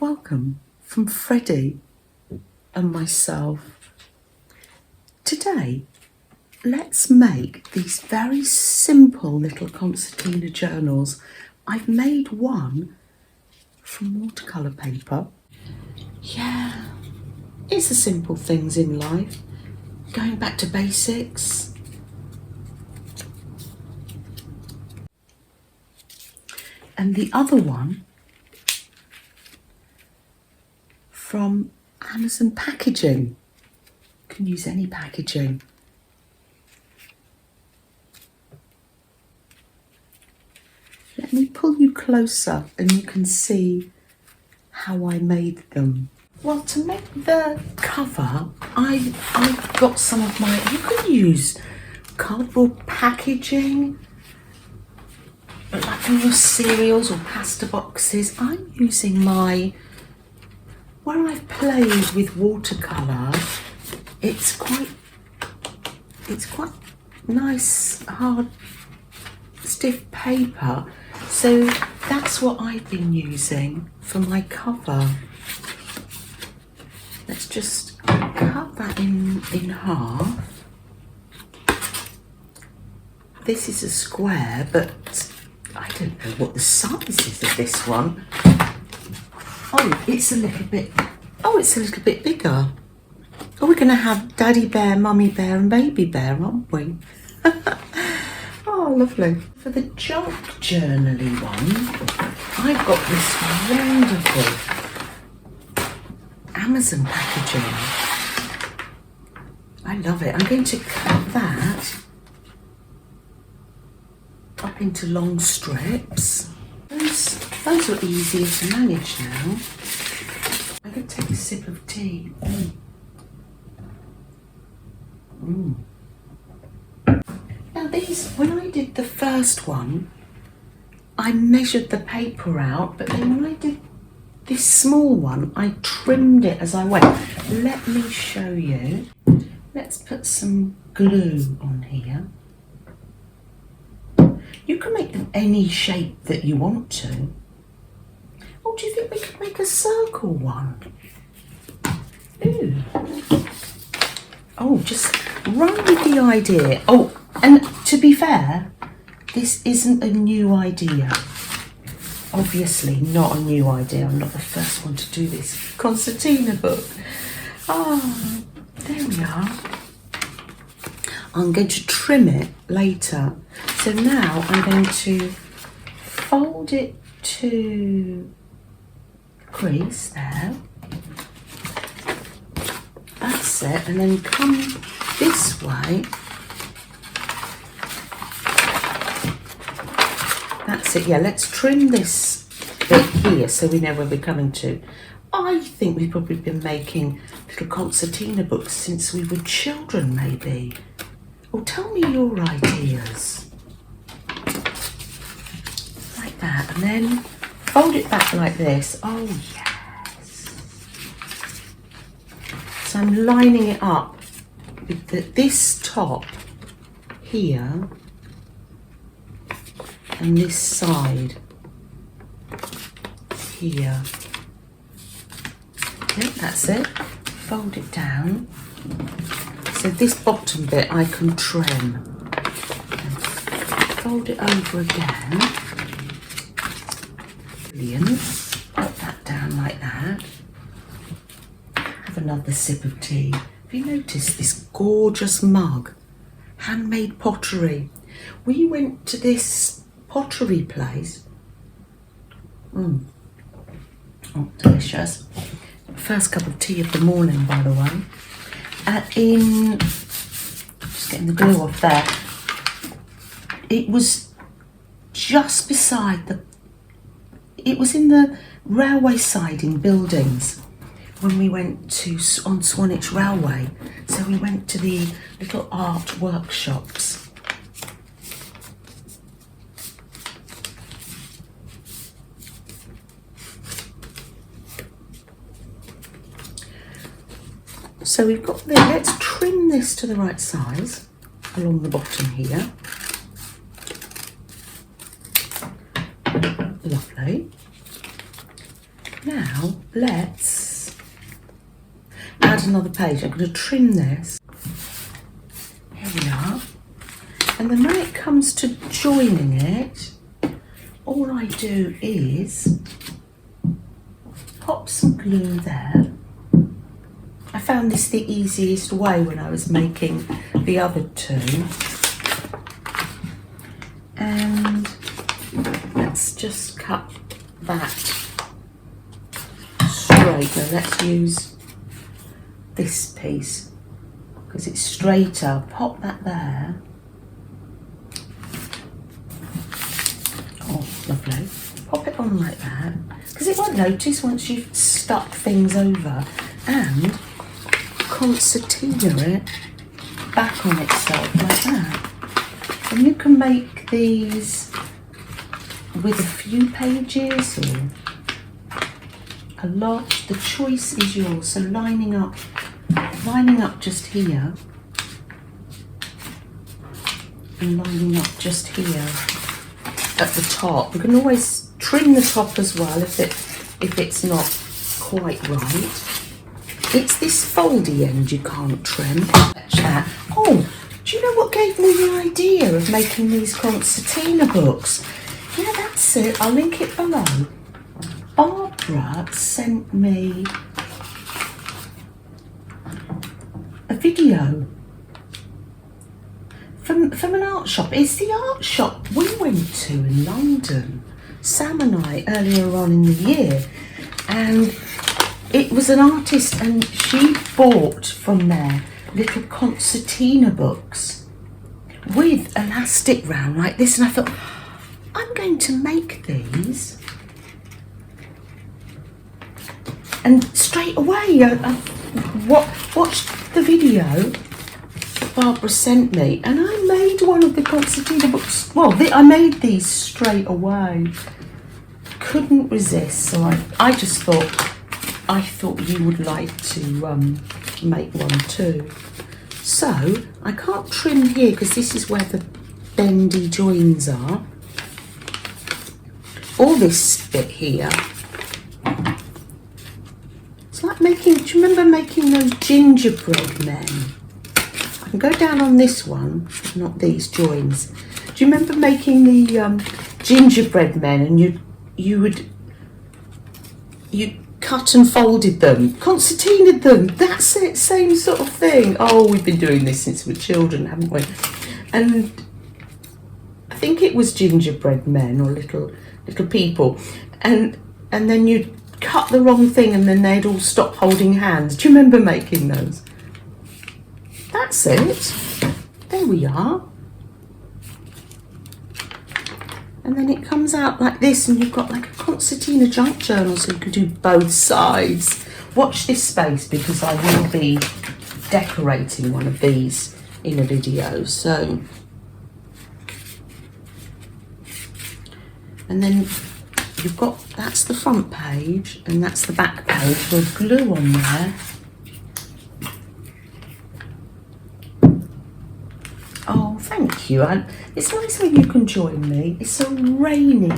welcome from Freddie and myself. Today, let's make these very simple little concertina journals. I've made one from watercolour paper. Yeah, it's the simple things in life. Going back to basics. And the other one from Amazon packaging. You can use any packaging. Let me pull you closer and you can see how I made them. Well, to make the cover, I've got some of my, you can use cardboard packaging, but like in your cereals or pasta boxes. I'm using my, where I've played with watercolour, it's quite nice, hard, stiff paper. So that's what I've been using for my cover. Let's just cut that in half. This is a square, but I don't know what the size is of this one. Oh, it's a little bit bigger. Oh, we're going to have Daddy Bear, Mummy Bear and Baby Bear, aren't we? Oh, lovely. For the junk journaly one, I've got this wonderful Amazon packaging. I love it. I'm going to cut that up into long strips. Those are easier to manage now. I'm going to take a sip of tea. Now these, when I did the first one, I measured the paper out, but then when I did this small one, I trimmed it as I went. Let me show you. Let's put some glue on here. You can make them any shape that you want to. Oh, do you think we could make a circle one? Ooh. Oh, just run with the idea. Oh, and to be fair, this isn't a new idea. Obviously not a new idea. I'm not the first one to do this Concertina book. Ah, there we are. I'm going to trim it later. So now I'm going to fold it to the crease there. That's it. And then come this way. That's it. Yeah, let's trim this bit here so we know where we're coming to. I think we've probably been making little concertina books since we were children, maybe. Oh, tell me your ideas. Like that, and then fold it back like this. Oh, yes. So I'm lining it up with this top here and this side here. Okay, that's it. Fold it down. So this bottom bit I can trim. And fold it over again. Brilliant. Put that down like that. Have another sip of tea. Have you noticed this gorgeous mug? Handmade pottery. We went to this pottery place. Oh, delicious. First cup of tea of the morning, by the way. Just getting the glue off there. It was just beside it was in the railway siding buildings when we went on Swanage Railway. So we went to the little art workshops. So we've got this, let's trim this to the right size along the bottom here. Lovely. Now now let's add another page. I'm going to trim this. Here we are. And then when it comes to joining it, all I do is pop some glue there. I found this the easiest way when I was making the other two. And let's just cut that straight. Now let's use this piece because it's straighter. Pop that there. Oh, lovely. Pop it on like that because it won't notice once you've stuck things over, and concertina it back on itself like that. And you can make these with a few pages or a lot. The choice is yours. So lining up just here and lining up just here at the top. You can always trim the top as well if it's not quite right. It's this foldy end you can't trim. Oh, do you know what gave me the idea of making these concertina books? Yeah, that's it. I'll link it below. Barb'ra sent me a video from an art shop. It's the art shop we went to in London, Sam and I, earlier on in the year. And it was an artist and she bought from there little concertina books with elastic round like this, and I thought, I'm going to make these. And straight away I watched the video Barb'ra sent me, and I made one of the concertina books. Well, I made these straight away. Couldn't resist, so I just thought you would like to make one too. So I can't trim here because this is where the bendy joins are. All this bit here. It's like making, do you remember making those gingerbread men? I can go down on this one, not these joins. Do you remember making the gingerbread men, and you cut and folded them, concertinaed them? That's it, same sort of thing. Oh, we've been doing this since we were children, haven't we? And I think it was gingerbread men or little people, and then you'd cut the wrong thing and then they'd all stop holding hands. Do you remember making those? That's it. There we are. And then it comes out like this, and you've got like a concertina junk journal, so you can do both sides. Watch this space because I will be decorating one of these in a video. So, and then you've got, that's the front page and that's the back page with glue on there. Oh, thank you. It's nice when you can join me. It's a rainy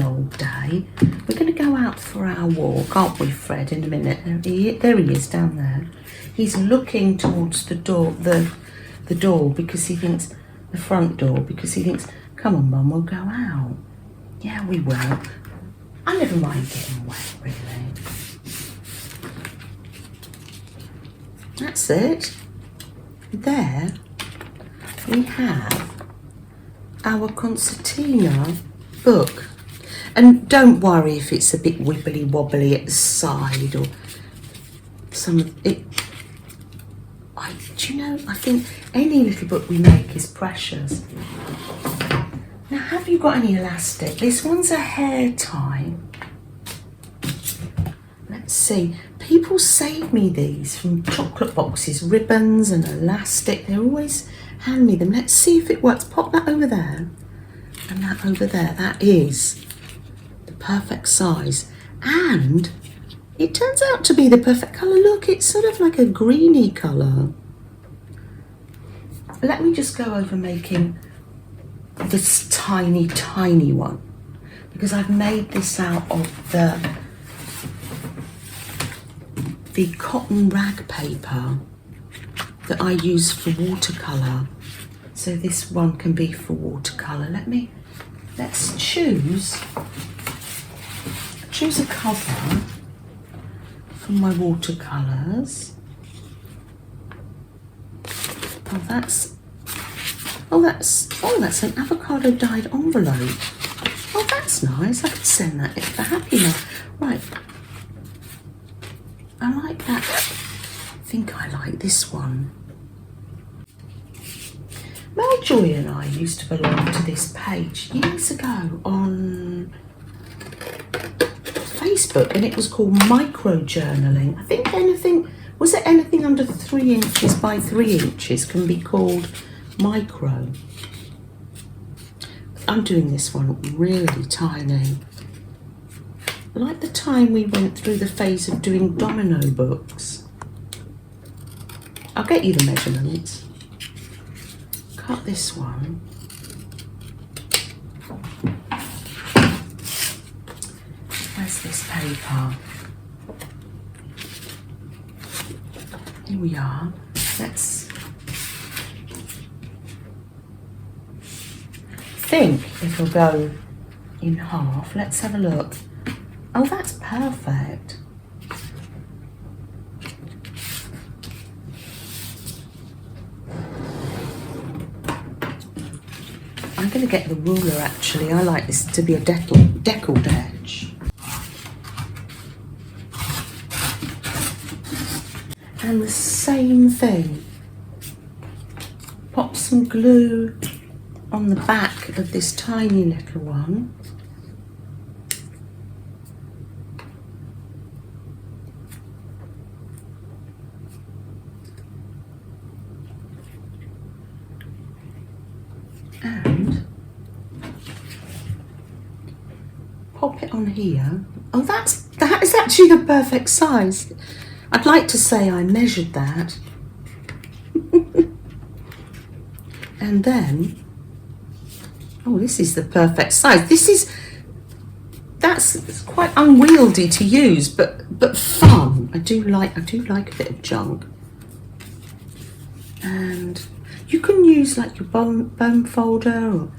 old day. We're going to go out for our walk, aren't we, Fred, in a minute? There he is down there. He's looking towards the door, the door because he thinks, the front door, because he thinks, come on, Mum, we'll go out. Yeah, we will. I never mind getting wet, really. That's it. There we have our concertina book. And don't worry if it's a bit wibbly wobbly at the side or some of it. Do you know, I think any little book we make is precious. Now, have you got any elastic? This one's a hair tie. Let's see. People save me these from chocolate boxes, ribbons and elastic. They always hand me them. Let's see if it works. Pop that over there and that over there. That is the perfect size. And it turns out to be the perfect colour. Look, it's sort of like a greeny colour. Let me just go over making this tiny one, because I've made this out of the the cotton rag paper that I use for watercolour. So this one can be for watercolour. Let's choose a cover for my watercolours. Oh, that's an avocado dyed envelope. Oh, that's nice. I could send that if they're happy enough. Right. I like that. I think I like this one. Mel Joy and I used to belong to this page years ago on Facebook, and it was called micro journaling. I think anything under 3 inches by 3 inches can be called micro. I'm doing this one really tiny. Like the time we went through the phase of doing domino books. I'll get you the measurements. Cut this one. Where's this paper? Here we are. Let's think it'll go in half. Let's have a look. Oh, that's perfect. I'm going to get the ruler actually. I like this to be a deckled edge. And the same thing. Pop some glue on the back of this tiny little one. And pop it on here. Oh, that is actually the perfect size. I'd like to say I measured that. And then, oh, this is the perfect size. That's quite unwieldy to use, but fun. I do like a bit of junk. And you can use like your bone folder, or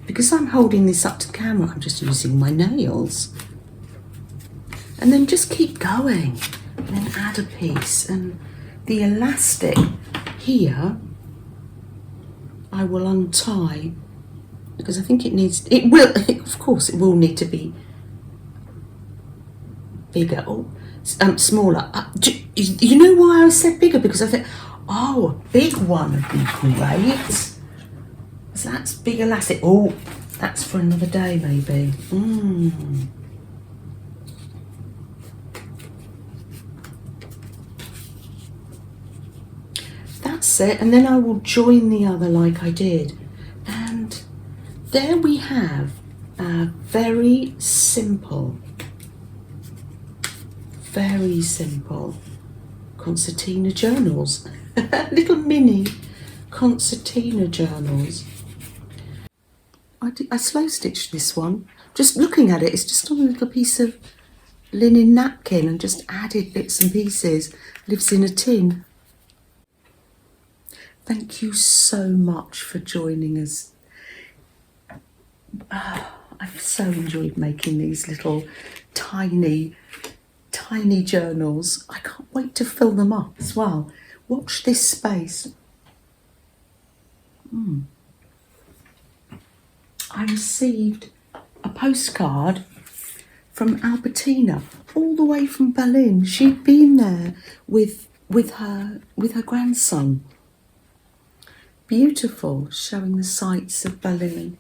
because I'm holding this up to the camera, I'm just using my nails. And then just keep going, and then add a piece. And the elastic here, I will untie because I think of course it will need to be bigger or smaller. You know why I said bigger? Because I think, oh, a big one would be great. So that's big elastic. Oh, that's for another day maybe. That's it. And then I will join the other like I did. And there we have a very simple Concertina journals. Little mini Concertina journals. I slow stitched this one. Just looking at it, it's just on a little piece of linen napkin and just added bits and pieces. Lives in a tin. Thank you so much for joining us. I've so enjoyed making these little tiny journals. I can't wait to fill them up as well. Watch this space. I received a postcard from Albertina, all the way from Berlin. She'd been there with her grandson. Beautiful, showing the sights of Berlin.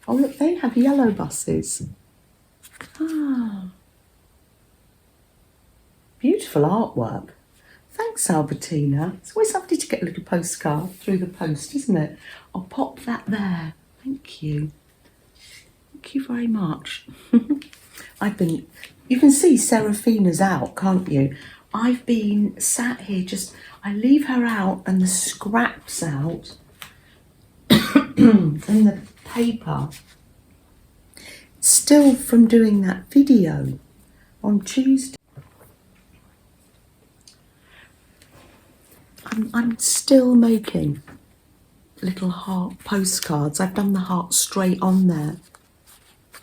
Oh look, they have yellow buses. Beautiful artwork. Thanks, Albertina. It's always lovely to get a little postcard through the post, isn't it? I'll pop that there. Thank you. Thank you very much. You can see Seraphina's out, can't you? I've been sat here I leave her out and the scraps out and the paper. Still from doing that video on Tuesday. I'm still making little heart postcards. I've done the heart straight on there.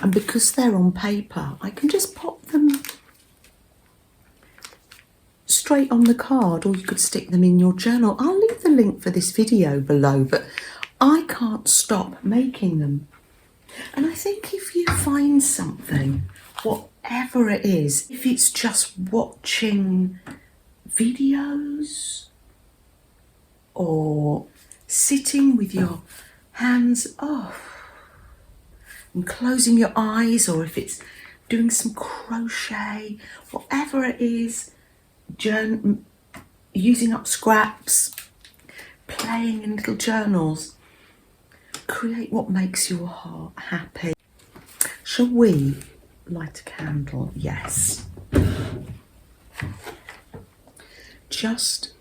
And because they're on paper, I can just pop them straight on the card, or you could stick them in your journal. I'll leave the link for this video below, but I can't stop making them. And I think if you find something, whatever it is, if it's just watching videos or sitting with your hands off and closing your eyes, or if it's doing some crochet, whatever it is, using up scraps, playing in little journals, create what makes your heart happy. Shall we light a candle? Yes. Just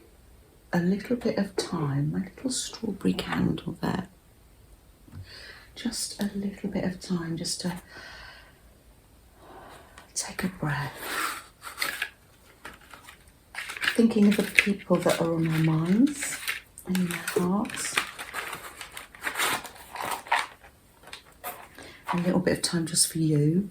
a little bit of time, my little strawberry candle there. Just a little bit of time just to take a breath. Thinking of the people that are on our minds and in our hearts. A little bit of time just for you.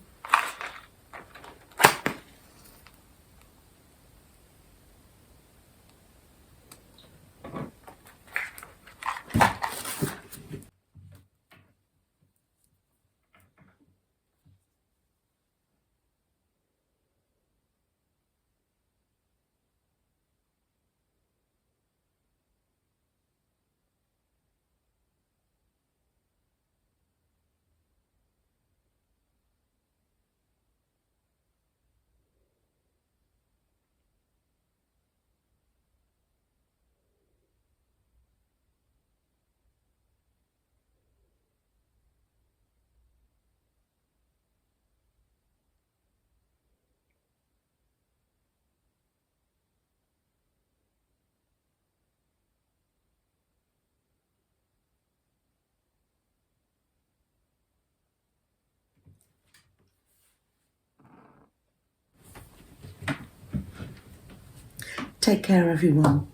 Take care, everyone.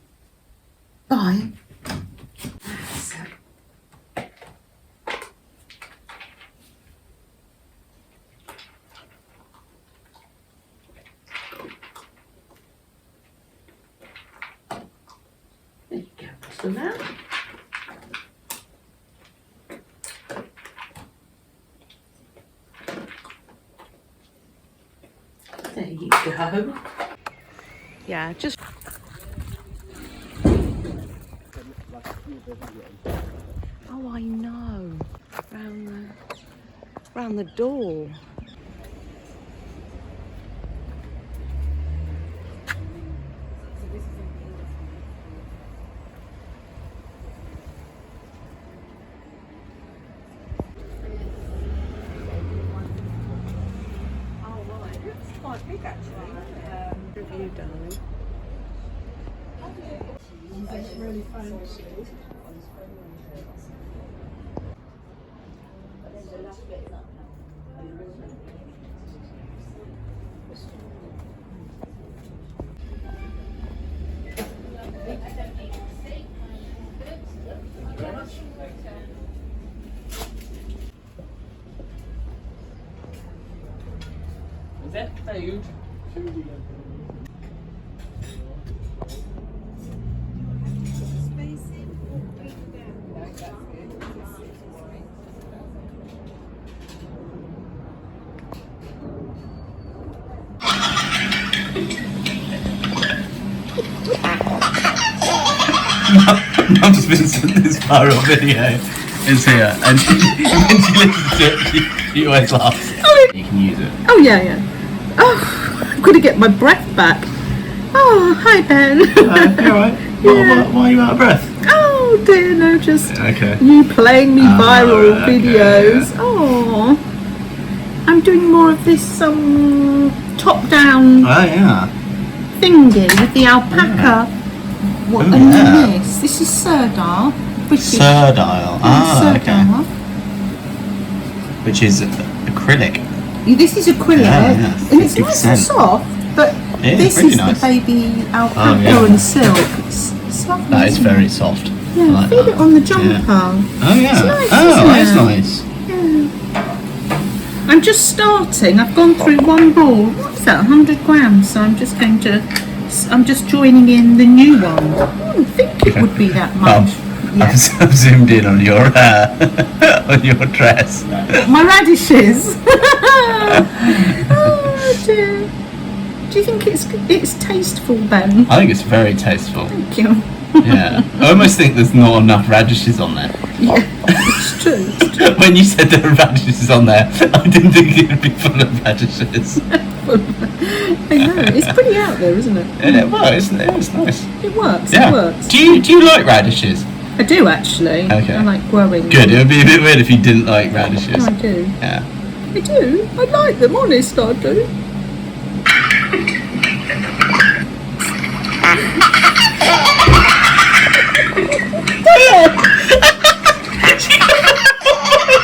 Bye. There you go. So now. There you go. Yeah, just. Oh, I know. Round the door. Oh, right. It's quite big, actually. Review, darling. That's really fancy. Is that food? Mum just been sent this viral video. It's here, and when she listens to it, she always laughs. Oh, you can use it. Oh, yeah. Oh, I'm going to get my breath back. Oh, hi, Ben. You alright? Yeah. Why are you out of breath? Oh, dear, no, just Okay. you playing me viral right, okay, videos. yeah. Oh, I'm doing more of this top-down Oh, yeah. thingy with the alpaca. What, Oh, and yeah. this is Serdar. British. Serdile. Serdar. Okay. Which is acrylic. This is acrylic, Yeah, and it's nice and 50%. soft, but Yeah, this pretty is nice. the baby alpaca Oh, yeah. and silk. It's It's lovely. That is isn't very it? soft. I Yeah, like feel that. it on the jumper. Oh yeah. It's nice, Oh, isn't that's it? nice. I'm just starting. I've gone through one ball. What's that? 100 grams. So I'm just joining in the new one. I didn't think it would be that much. I've zoomed in on your on your dress. My radishes. Oh dear. Do you think it's tasteful, Ben? I think it's very tasteful. Thank you. Yeah. I almost think there's not enough radishes on there. Yeah, it's true. It's true. When you said there were radishes on there, I didn't think it would be full of radishes. I know. It's pretty out there, isn't it? Yeah, well, isn't it? It's nice. It works. Yeah. It works. Do you like radishes? I do actually. Okay. I like growing. Good. It them. would be a bit weird if you didn't like radishes. No, I do. Yeah. I do. I like them. Honest, I do.